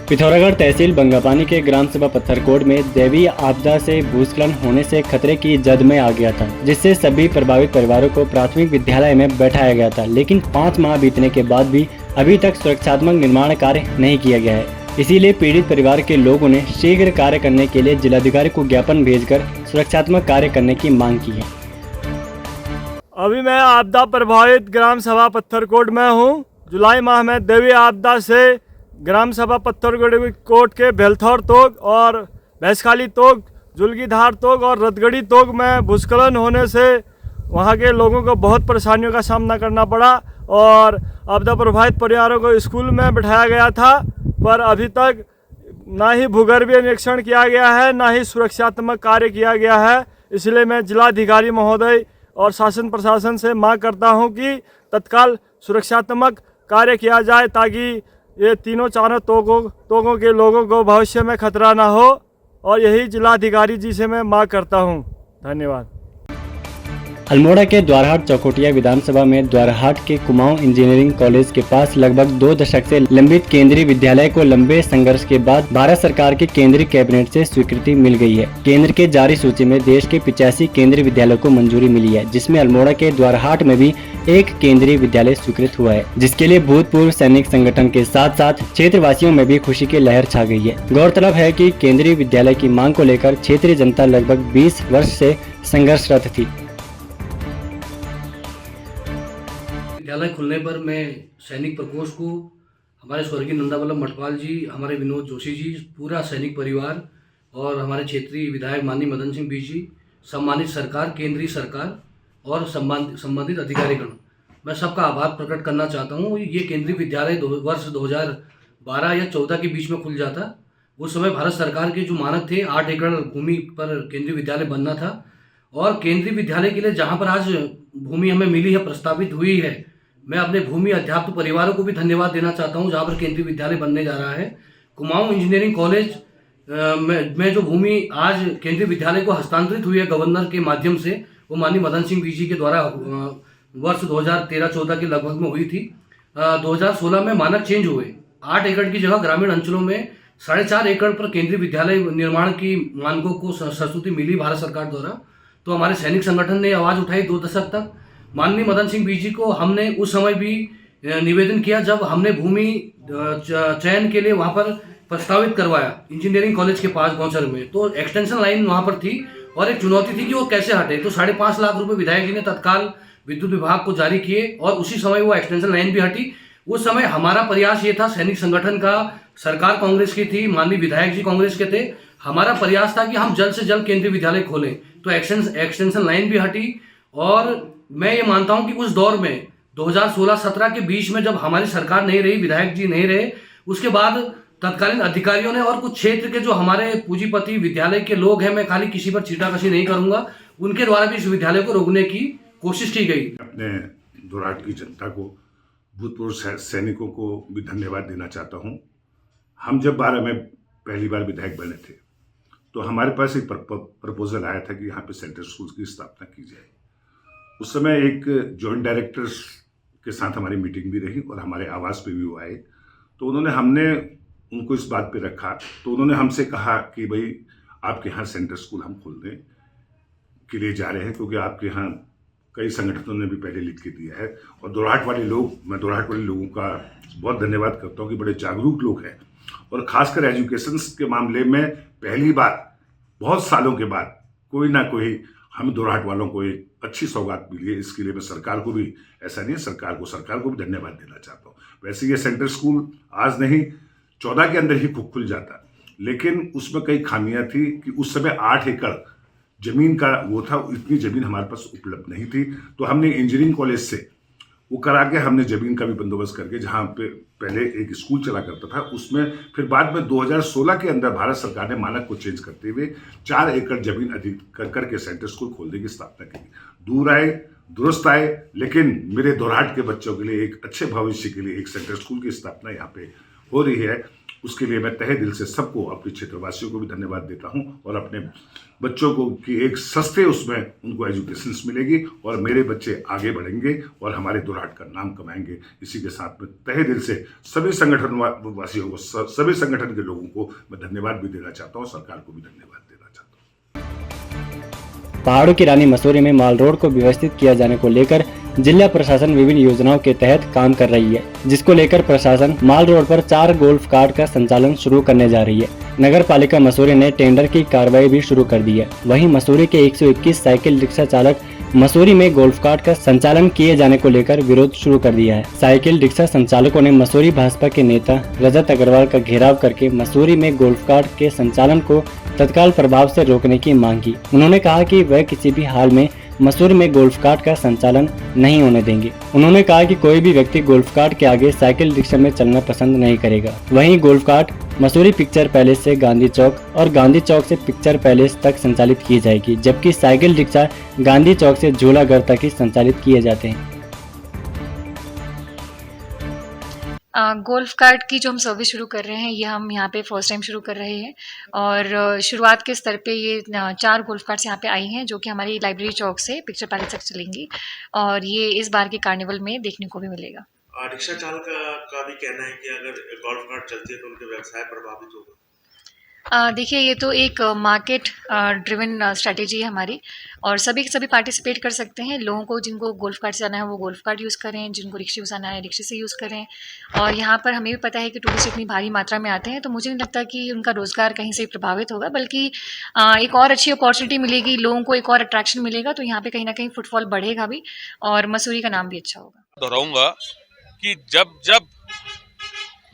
पिथौरागढ़ तहसील बंगापानी के ग्राम सभा पत्थरकोट में दैवीय आपदा से भूस्खलन होने से खतरे की जद में आ गया था, जिससे सभी प्रभावित परिवारों को प्राथमिक विद्यालय में बैठाया गया था। लेकिन 5 माह बीतने के बाद भी अभी तक सुरक्षात्मक निर्माण कार्य नहीं किया गया है। इसीलिए पीड़ित परिवार के लोगों ने शीघ्र कार्य करने के लिए जिलाधिकारी को ज्ञापन भेजकर सुरक्षात्मक कार्य करने की मांग की है। अभी मैं आपदा प्रभावित ग्राम सभा पत्थरकोट में हूँ। जुलाई माह में दैवीय आपदा से ग्राम सभा पत्थरकोट के बेलथौर तोग और भैंसखाली तोग, जुलगीधार तोग और रतगढ़ी तोग में भूस्खलन होने से वहाँ के लोगों को बहुत परेशानियों का सामना करना पड़ा और आपदा प्रभावित परिवारों को स्कूल में बिठाया गया था, पर अभी तक ना ही भूगर्भीय निरीक्षण किया गया है, ना ही सुरक्षात्मक कार्य किया गया है। इसलिए मैं जिलाधिकारी महोदय और शासन प्रशासन से मांग करता हूं कि तत्काल सुरक्षात्मक कार्य किया जाए, ताकि ये तीनों चारों तोगों के लोगों को भविष्य में खतरा ना हो। और यही जिलाधिकारी जी से मैं मांग करता हूं। धन्यवाद। अल्मोड़ा के द्वारहाट चौकोटिया विधानसभा में द्वारहाट के कुमाऊं इंजीनियरिंग कॉलेज के पास लगभग 2 दशक से लंबित केंद्रीय विद्यालय को लंबे संघर्ष के बाद भारत सरकार के केंद्रीय कैबिनेट से स्वीकृति मिल गई है। केंद्र के जारी सूची में देश के 85 केंद्रीय विद्यालयों को मंजूरी मिली है, जिसमें अल्मोड़ा के द्वारहाट में भी एक केंद्रीय विद्यालय स्वीकृत हुआ है, जिसके लिए भूतपूर्व सैनिक संगठन के साथ साथ क्षेत्रवासियों में भी खुशी की लहर छा गई है। गौरतलब है कि केंद्रीय विद्यालय की मांग को लेकर क्षेत्रीय जनता लगभग 20 वर्ष से संघर्षरत थी। विद्यालय खुलने पर मैं सैनिक प्रकोष्ठ को, हमारे स्वर्गीय नंदावल्लभ मठपाल जी, हमारे विनोद जोशी जी, पूरा सैनिक परिवार और हमारे क्षेत्रीय विधायक माननीय मदन सिंह बीज जी, सम्मानित सरकार, केंद्रीय सरकार और संबंधित अधिकारीगण, मैं सबका आभार प्रकट करना चाहता हूँ। ये केंद्रीय विद्यालय वर्ष 2012 या 14 के बीच में खुल जाता। उस समय भारत सरकार के जो मानक थे 8 एकड़ भूमि पर केंद्रीय विद्यालय बनना था, और केंद्रीय विद्यालय के लिए जहाँ पर आज भूमि हमें मिली है, प्रस्तावित हुई है, मैं अपने भूमि अध्यापक परिवारों को भी धन्यवाद देना चाहता हूं, जहां पर केंद्रीय विद्यालय बनने जा रहा है। कुमाऊं इंजीनियरिंग कॉलेज में जो भूमि आज केंद्रीय विद्यालय को हस्तांतरित हुई है गवर्नर के माध्यम से, वो माननीय मदन सिंह बीजी के द्वारा वर्ष 2013-14 के लगभग में हुई थी। 2016 में मानक चेंज हुए, 8 एकड़ की जगह ग्रामीण अंचलों में 4.5 एकड़ पर केंद्रीय विद्यालय निर्माण की मानकों को संस्तुति मिली भारत सरकार द्वारा। तो हमारे सैनिक संगठन ने आवाज़ उठाई 2 दशक तक। माननीय मदन सिंह बीजी को हमने उस समय भी निवेदन किया, जब हमने भूमि चयन के लिए वहाँ पर प्रस्तावित करवाया इंजीनियरिंग कॉलेज के पास गौचर में, तो एक्सटेंशन लाइन वहाँ पर थी और एक चुनौती थी कि वो कैसे हटे। तो 5.5 लाख रुपए विधायक जी ने तत्काल विद्युत विभाग को जारी किए और उसी समय वो एक्सटेंशन लाइन भी हटी। उस समय हमारा प्रयास ये था, सैनिक संगठन का, सरकार कांग्रेस की थी, माननीय विधायक जी कांग्रेस के थे, हमारा प्रयास था कि हम जल्द से जल्द केंद्रीय विद्यालय खोलें। तो एक्सटेंशन लाइन भी हटी। और मैं ये मानता हूं कि उस दौर में 2016-17 के बीच में जब हमारी सरकार नहीं रही, विधायक जी नहीं रहे, उसके बाद तत्कालीन अधिकारियों ने और कुछ क्षेत्र के जो हमारे पूंजीपति विद्यालय के लोग हैं, मैं खाली किसी पर छीटाकशी नहीं करूंगा, उनके द्वारा भी इस विद्यालय को रोकने की कोशिश की गई। अपने द्वारहाट की जनता को, भूतपूर्व सैनिकों को भी धन्यवाद देना चाहता हूँ। हम जब 12 में पहली बार विधायक बने थे, तो हमारे पास एक प्रपोजल आया था कि यहाँ पे सेंट्रल स्कूल की स्थापना की जाए। उस समय एक जॉइंट डायरेक्टर्स के साथ हमारी मीटिंग भी रही और हमारे आवास पे भी वो आए, तो हमने उनको इस बात पे रखा। तो उन्होंने हमसे कहा कि भाई आपके यहाँ सेंट्रल स्कूल हम खोलने के लिए जा रहे हैं, क्योंकि आपके यहाँ कई संगठनों ने भी पहले लिख के दिया है। और द्वारहाट वाले लोग, मैं द्वारहाट वाले लोगों का बहुत धन्यवाद करता हूँ कि बड़े जागरूक लोग हैं, और खासकर एजुकेशन के मामले में पहली बार बहुत सालों के बाद कोई ना कोई हम द्वारहाट वालों को एक अच्छी सौगात मिली है। इसके लिए मैं सरकार को भी, ऐसा नहीं है, सरकार को भी धन्यवाद देना चाहता हूँ। वैसे ये सेंट्रल स्कूल आज नहीं 14 के अंदर ही खुल जाता, लेकिन उसमें कई खामियां थी कि उस समय 8 एकड़ जमीन का वो था, इतनी जमीन हमारे पास उपलब्ध नहीं थी। तो हमने इंजीनियरिंग कॉलेज से वो करा के हमने जमीन का भी बंदोबस्त करके, जहाँ पे पहले एक स्कूल चला करता था, उसमें फिर बाद में 2016 के अंदर भारत सरकार ने मानक को चेंज करते हुए 4 एकड़ जमीन अधिक करके सेंट्रल स्कूल खोलने की स्थापना की। दूर आए, दुरुस्त आए, लेकिन मेरे द्वारहाट के बच्चों के लिए, एक अच्छे भविष्य के लिए एक सेंट्रल स्कूल की स्थापना यहाँ पे हो रही है। उसके लिए मैं तहे दिल से सबको, अपने क्षेत्रवासियों को भी धन्यवाद देता हूं और अपने बच्चों को कि एक सस्ते उसमें उनको एजुकेशन मिलेगी और मेरे बच्चे आगे बढ़ेंगे और हमारे दुराट का नाम कमाएंगे। इसी के साथ में तहे दिल से सभी संगठन वासियों को, सभी संगठन के लोगों को मैं धन्यवाद भी देना चाहता हूँ, सरकार को भी धन्यवाद देना चाहता हूँ। पहाड़ों की रानी मसूरी में माल रोड को व्यवस्थित किया जाने को लेकर जिला प्रशासन विभिन्न योजनाओं के तहत काम कर रही है, जिसको लेकर प्रशासन माल रोड पर 4 गोल्फ कार्ट का संचालन शुरू करने जा रही है। नगर पालिका मसूरी ने टेंडर की कार्रवाई भी शुरू कर दी है। वहीं मसूरी के 121 साइकिल रिक्शा चालक मसूरी में गोल्फ कार्ट का संचालन किए जाने को लेकर विरोध शुरू कर दिया है। साइकिल रिक्शा संचालकों ने मसूरी भाजपा के नेता रजत अग्रवाल का घेराव करके मसूरी में गोल्फ कार्ट के संचालन को तत्काल प्रभाव से रोकने की मांग की। उन्होंने कहा कि वह किसी भी हाल में मसूरी में गोल्फ कार्ट का संचालन नहीं होने देंगे। उन्होंने कहा कि कोई भी व्यक्ति गोल्फ कार्ट के आगे साइकिल रिक्शा में चलना पसंद नहीं करेगा। वहीं golf cart Mussoorie picture palace से गांधी चौक और गांधी चौक से पिक्चर पैलेस तक संचालित की जाएगी, जबकि साइकिल रिक्शा गांधी चौक से झूलाघर तक ही संचालित किए जाते हैं। गोल्फ कार्ट की जो हम सर्विस शुरू कर रहे हैं, ये हम यहाँ पे फर्स्ट टाइम शुरू कर रहे हैं और शुरुआत के स्तर पे ये 4 गोल्फ कार्ट्स यहाँ पे आई हैं, जो कि हमारी लाइब्रेरी चौक से पिक्चर पैलेस तक चलेंगी और ये इस बार के कार्निवल में देखने को भी मिलेगा। रिक्शा चालक का भी कहना है कि अगर गोल्फ कार्ट चलती है तो उनके व्यवसाय प्रभावित होगा। देखिए, ये तो एक मार्केट ड्रिवन स्ट्रैटेजी है हमारी और सभी पार्टिसिपेट कर सकते हैं। लोगों को जिनको गोल्फ कार्ट से जाना है वो गोल्फ कार्ट यूज़ करें, जिनको रिक्शे से जाना है रिक्शे से यूज़ करें। और यहाँ पर हमें भी पता है कि टूरिस्ट इतनी भारी मात्रा में आते हैं, तो मुझे नहीं लगता कि उनका रोज़गार कहीं से प्रभावित होगा, बल्कि एक और अच्छी अपॉर्चुनिटी मिलेगी, लोगों को एक और अट्रैक्शन मिलेगा, तो यहाँ पर कहीं ना कहीं फुटफॉल बढ़ेगा भी और मसूरी का नाम भी अच्छा होगा। दोहराऊंगा कि जब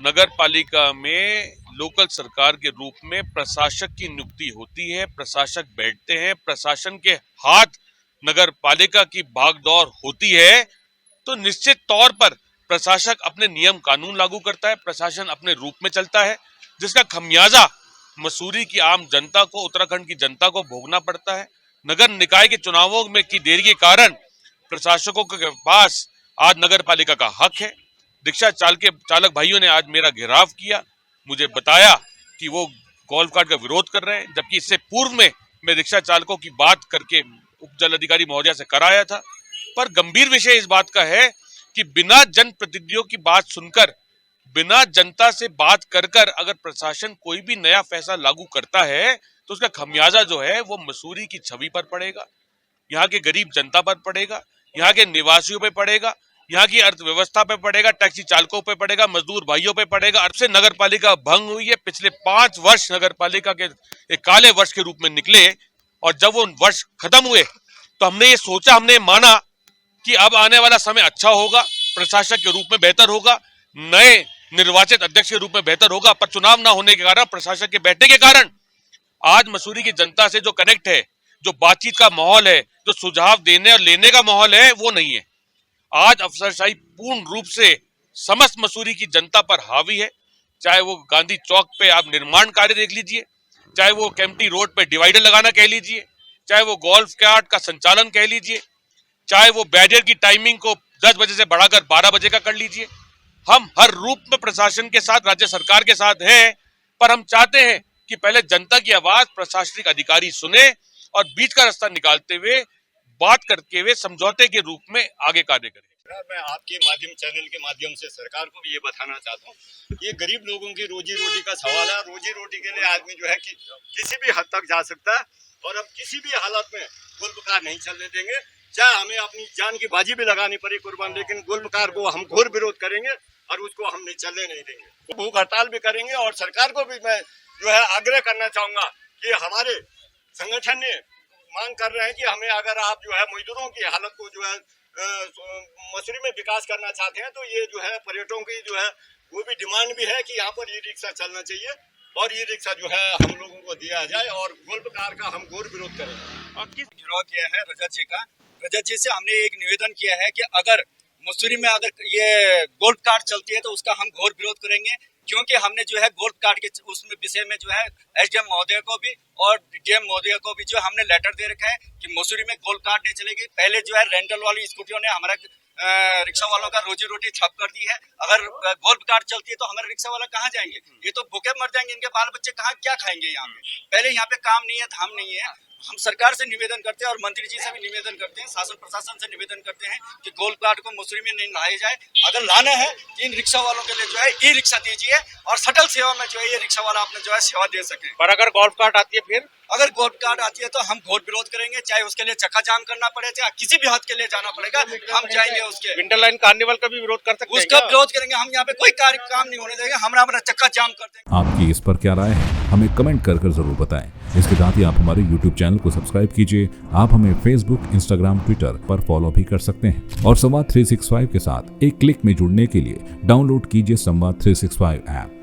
नगर पालिका में लोकल सरकार के रूप में प्रशासक की नियुक्ति होती है, प्रशासक बैठते हैं, प्रशासन के हाथ नगर पालिका की भागदौड़ होती है, तो निश्चित तौर पर प्रशासक अपने नियम कानून लागू करता है, प्रशासन अपने रूप में चलता है, जिसका खमियाजा मसूरी की आम जनता को, उत्तराखंड की जनता को भोगना पड़ता है। नगर निकाय के चुनावों में की देरी के कारण प्रशासकों के पास आज नगर पालिका का हक है। रिक्शा चालक भाइयों ने आज मेरा घेराव किया, मुझे बताया कि वो गोल्फ कार्ट का विरोध कर रहे हैं, जबकि इससे पूर्व में मैं रिक्शा चालकों की बात करके उप जल अधिकारी महोदया से कराया था। पर गंभीर विषय इस बात का है कि बिना जनप्रतिनिधियों की बात सुनकर, बिना जनता से बात कर अगर प्रशासन कोई भी नया फैसला लागू करता है तो उसका खमियाजा जो है वो मसूरी की छवि पर पड़ेगा, यहाँ के गरीब जनता पर पड़ेगा, यहाँ के निवासियों पे पड़ेगा, यहाँ की अर्थव्यवस्था पे पड़ेगा, टैक्सी चालकों पे पड़ेगा, मजदूर भाइयों पे पड़ेगा। अब से नगर पालिका भंग हुई है। पिछले 5 वर्ष नगर पालिका के एक काले वर्ष के रूप में निकले और जब वो वर्ष खत्म हुए तो हमने ये सोचा, हमने माना कि अब आने वाला समय अच्छा होगा, प्रशासक के रूप में बेहतर होगा, नए निर्वाचित अध्यक्ष के रूप में बेहतर होगा। पर चुनाव ना होने के कारण, प्रशासक के बैठने के कारण आज मसूरी की जनता से जो कनेक्ट है, जो बातचीत का माहौल है, जो सुझाव देने और लेने का माहौल है, वो नहीं है। आज अफसरशाही पूर्ण रूप से समस्त मसूरी की जनता पर हावी है। चाहे वो गांधी चौक पे आप निर्माण कार्य देख लीजिए, चाहे वो केम्प्टी रोड पे डिवाइडर लगाना कह लीजिए, चाहे वो गोल्फ कार्ट का संचालन कह लीजिए, चाहे वो बैरियर की टाइमिंग को 10 बजे से बढ़ाकर 12 बजे का कर लीजिए। हम हर रूप में प्रशासन के साथ, राज्य सरकार के साथ हैं, पर हम चाहते हैं कि पहले जनता की आवाज प्रशासनिक अधिकारी सुने और बीच का रास्ता निकालते हुए, बात करके हुए समझौते के रूप में आगे कार्य करें। मैं आपके चैनल के माध्यम से सरकार को भी ये बताना चाहता हूँ, ये गरीब लोगों की रोजी रोटी का सवाल है। रोजी रोटी के लिए आदमी जो है कि किसी भी हद तक जा सकता है और हम किसी भी हालत में गोल्फ कार नहीं चलने देंगे, चाहे हमें अपनी जान की बाजी भी लगानी पड़े कुर्बान, लेकिन गोल्फ कार को हम घोर विरोध करेंगे और उसको हम चलने नहीं देंगे। भूख हड़ताल भी करेंगे और सरकार को भी मैं जो है आग्रह करना चाहूंगा कि हमारे संगठन ने मांग कर रहे हैं कि हमें, अगर आप जो है मजदूरों की हालत को जो है मसूरी में विकास करना चाहते हैं, तो ये जो है पर्यटकों की जो है वो भी डिमांड भी है कि यहाँ पर ई रिक्शा चलना चाहिए और ई रिक्शा जो है हम लोगों को दिया जाए और गोल्फ कार का हम घोर विरोध करें। और किस गिरोह किया है रजत जी का, रजत जी से हमने एक निवेदन किया है कि अगर मसूरी में अगर ये गोल्फ कार चलती है तो उसका हम घोर विरोध करेंगे। क्योंकि हमने जो है गोल्फ कार्ड के उसमें विषय में जो है एसडीएम महोदय को भी और डीएम महोदय को भी जो हमने लेटर दे रखा है कि मसूरी में गोल्फ कार्ड नहीं चलेगी। पहले जो है रेंटल वाली स्कूटियों ने हमारा रिक्शा वालों का रोजी रोटी ठप कर दी है। अगर गोल्फ कार्ड चलती है तो हमारे रिक्शा वाला कहाँ जाएंगे? ये तो भूखे मर जाएंगे, इनके बाल बच्चे कहाँ क्या खाएंगे यहाँ पे? पहले यहाँ पे काम नहीं है, धाम नहीं है। हम सरकार से निवेदन करते हैं और मंत्री जी से भी निवेदन करते हैं, शासन प्रशासन से निवेदन करते हैं कि गोल्फ कार्ड को मसूरी में नहीं लाया जाए। अगर लाना है तो इन रिक्शा वालों के लिए जो है ई रिक्शा दीजिए और शटल सेवा में जो है ये रिक्शा वाला अपने जो है सेवा दे सके। पर अगर गोल्फ कार्ड आती है फिर अगर गोल्फ कार्ड आती है तो हम घोर विरोध करेंगे, चाहे उसके लिए चक्का जाम करना पड़े, चाहे किसी भी हद के लिए जाना पड़ेगा, हम जाएंगे उसके। विंटर लाइन कार्निवल का भी विरोध कर सकते हैं, उसका विरोध करेंगे। हम यहाँ पे कोई काम नहीं होने देंगे, हम अपना चक्का जाम कर देंगे। आपकी इस पर क्या राय है, हमें कमेंट कर जरूर बताएं। इसके साथ ही आप हमारे YouTube चैनल को सब्सक्राइब कीजिए। आप हमें Facebook, Instagram, Twitter पर फॉलो भी कर सकते हैं और संवाद 365 के साथ एक क्लिक में जुड़ने के लिए डाउनलोड कीजिए संवाद 365 ऐप।